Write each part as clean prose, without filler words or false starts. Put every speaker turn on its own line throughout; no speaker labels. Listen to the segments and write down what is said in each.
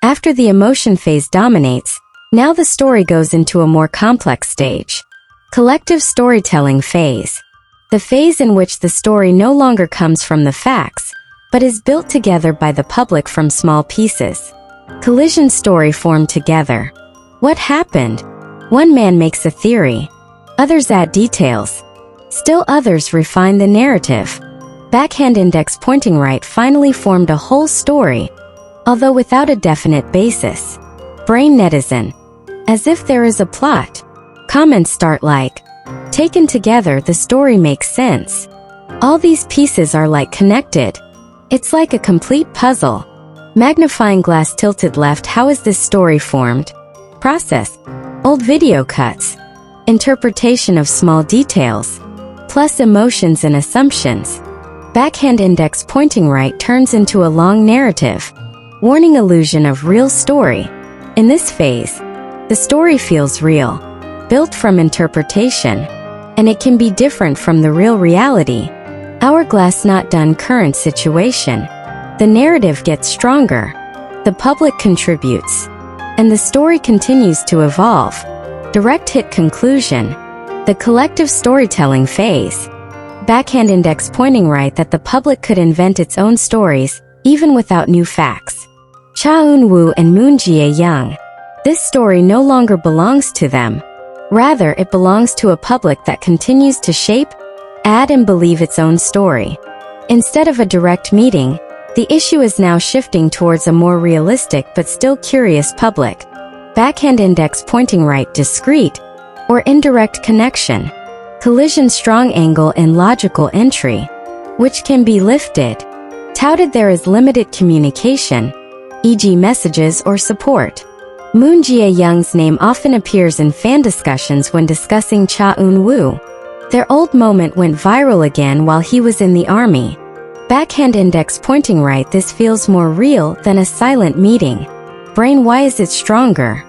After the emotion phase dominates, now the story goes into a more complex stage. Collective storytelling phase. The phase in which the story no longer comes from the facts, but is built together by the public from small pieces. Collision story formed together. What happened? One man makes a theory. Others add details. Still others refine the narrative. Backhand index pointing right finally formed a whole story, although without a definite basis. Brain netizen. As if there is a plot. Comments start like, taken together the story makes sense. All these pieces are like connected. It's like a complete puzzle. Magnifying glass tilted left. How is this story formed? Process. Old video cuts. Interpretation of small details. Plus emotions and assumptions. Backhand index pointing right turns into a long narrative. Warning illusion of real story. In this phase, the story feels real, built from interpretation, and it can be different from the real reality. Hourglass not done. Current situation. The narrative gets stronger. The public contributes. And the story continues to evolve. Direct hit conclusion. The collective storytelling phase. Backhand index pointing right that the public could invent its own stories, even without new facts. Cha Eun-woo and Moon Jae-young. This story no longer belongs to them. Rather, it belongs to a public that continues to shape, add and believe its own story. Instead of a direct meeting, the issue is now shifting towards a more realistic but still curious public. Backhand index pointing right. Discrete or indirect connection. Collision strong angle and logical entry, which can be lifted. Touted there is limited communication, e.g. messages or support. Moon Jae-young's name often appears in fan discussions when discussing Cha Eun-woo. Their old moment went viral again while he was in the army. Backhand index pointing right. This feels more real than a silent meeting. Brain. Why is it stronger?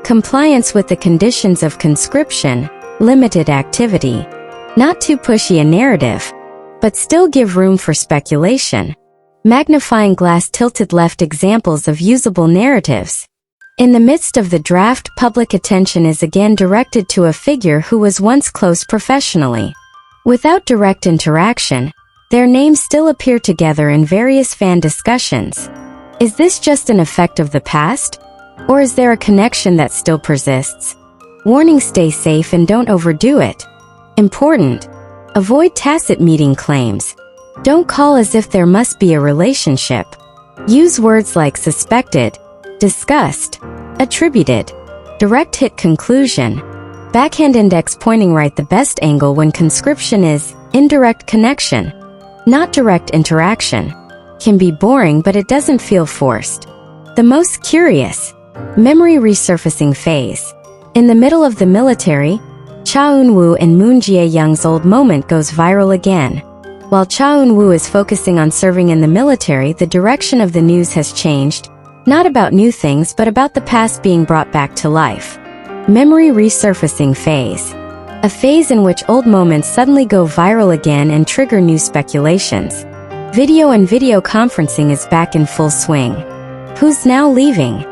Compliance with the conditions of conscription, limited activity. Not too pushy a narrative, but still give room for speculation. Magnifying glass tilted left. Examples of usable narratives. In the midst of the draft, public attention is again directed to a figure who was once close professionally. Without direct interaction, their names still appear together in various fan discussions. Is this just an effect of the past? Or is there a connection that still persists? Warning: stay safe and don't overdo it. Important. Avoid tacit meeting claims. Don't call as if there must be a relationship. Use words like suspected, discussed, attributed. Direct hit conclusion. Backhand index pointing right. The best angle when conscription is indirect connection, not direct interaction. Can be boring, but it doesn't feel forced. The most curious. Memory resurfacing phase. In the middle of the military, Cha Eun-woo and Moon Jae-young's old moment goes viral again. While Cha Eun-woo is focusing on serving in the military, the direction of the news has changed, not about new things but about the past being brought back to life. Memory resurfacing phase. A phase in which old moments suddenly go viral again and trigger new speculations. Video and video conferencing is back in full swing. Who's now leaving?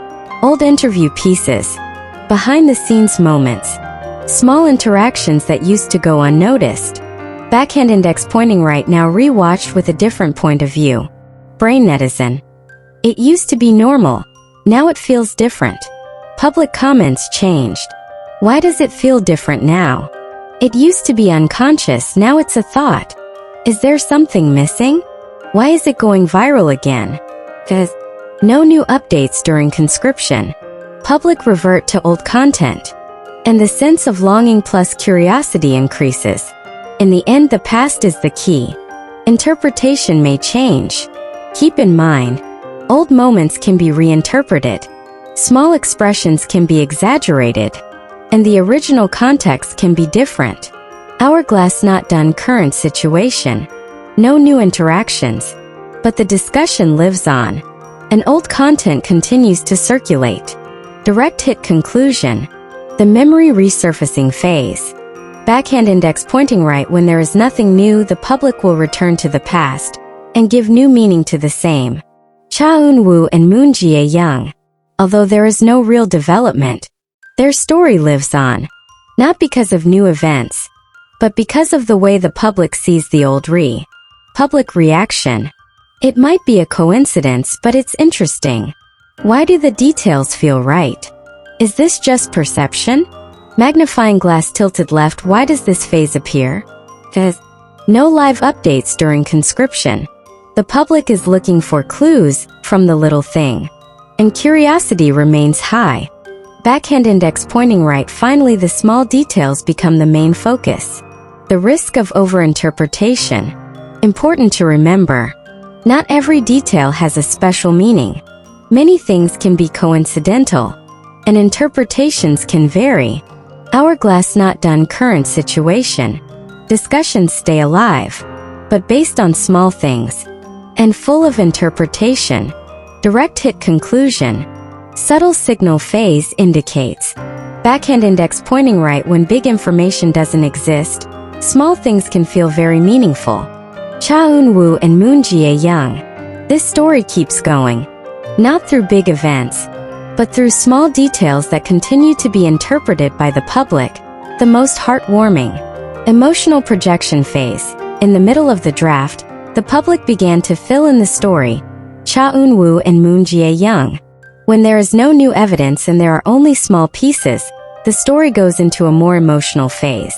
Old interview pieces. Behind-the-scenes moments. Small interactions that used to go unnoticed. Backhand index pointing right. Now rewatched with a different point of view. Brain netizen. It used to be normal. Now it feels different. Public comments changed. Why does it feel different now? It used to be unconscious, now it's a thought. Is there something missing? Why is it going viral again? No new updates during conscription. Public revert to old content. And the sense of longing plus curiosity increases. In the end, the past is the key. Interpretation may change. Keep in mind, old moments can be reinterpreted. Small expressions can be exaggerated. And the original context can be different. Hourglass not done. Current situation. No new interactions. But the discussion lives on. And old content continues to circulate. Direct hit conclusion. The memory resurfacing phase. Backhand index pointing right. When there is nothing new, the public will return to the past and give new meaning to the same. Cha Eun-woo and Moon Jae-young. Although there is no real development, their story lives on. Not because of new events, but because of the way the public sees the old public reaction. It might be a coincidence, but it's interesting. Why do the details feel right? Is this just perception? Magnifying glass tilted left. Why does this phase appear? No live updates during conscription. The public is looking for clues from the little thing, and curiosity remains high. Backhand index pointing right. Finally, the small details become the main focus. The risk of overinterpretation. Important to remember. Not every detail has a special meaning. Many things can be coincidental, and interpretations can vary. Hourglass not done. Current situation. Discussions stay alive, but based on small things, and full of interpretation. Direct hit conclusion. Subtle signal. Phase indicates. Backhand index pointing right. When big information doesn't exist, small things can feel very meaningful. Cha Eun-woo and Moon Jae-young. This story keeps going. Not through big events, but through small details that continue to be interpreted by the public. The most heartwarming. Emotional projection phase. In the middle of the draft, the public began to fill in the story. Cha Eun-woo and Moon Jae-young. When there is no new evidence and there are only small pieces, the story goes into a more emotional phase.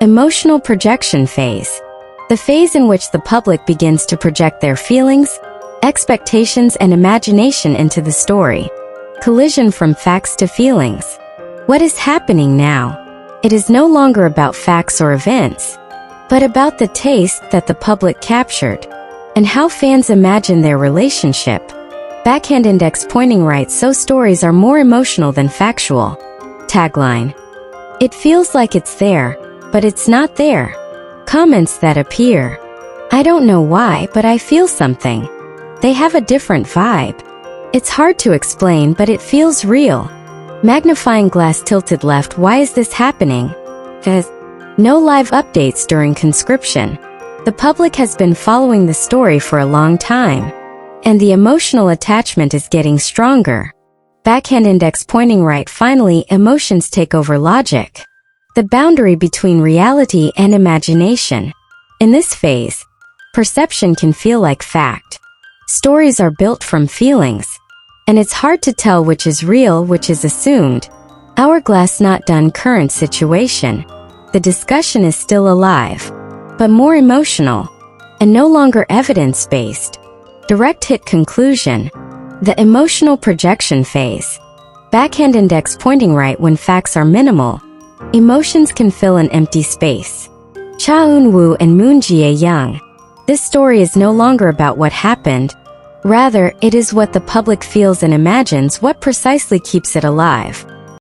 Emotional projection phase. The phase in which the public begins to project their feelings, expectations, and imagination into the story. Collision from facts to feelings. What is happening now? It is no longer about facts or events, but about the taste that the public captured, and how fans imagine their relationship. Backhand index pointing right. So stories are more emotional than factual. Tagline. It feels like it's there, but it's not there. Comments that appear. I don't know why, but I feel something. They have a different vibe. It's hard to explain, but it feels real. Magnifying glass tilted left. Why is this happening? No live updates during conscription. The public has been following the story for a long time, and the emotional attachment is getting stronger. Backhand index pointing right. Finally, emotions take over logic. The boundary between reality and imagination. In this phase, perception can feel like fact. Stories are built from feelings, and it's hard to tell which is real, which is assumed. Hourglass not done. Current situation. The discussion is still alive, but more emotional, and no longer evidence-based. Direct hit conclusion. The emotional projection phase. Backhand index pointing right. When facts are minimal, emotions can fill an empty space. Cha Eun-woo and Moon Jae-young. This story is no longer about what happened. Rather, it is what the public feels and imagines. What precisely keeps it alive.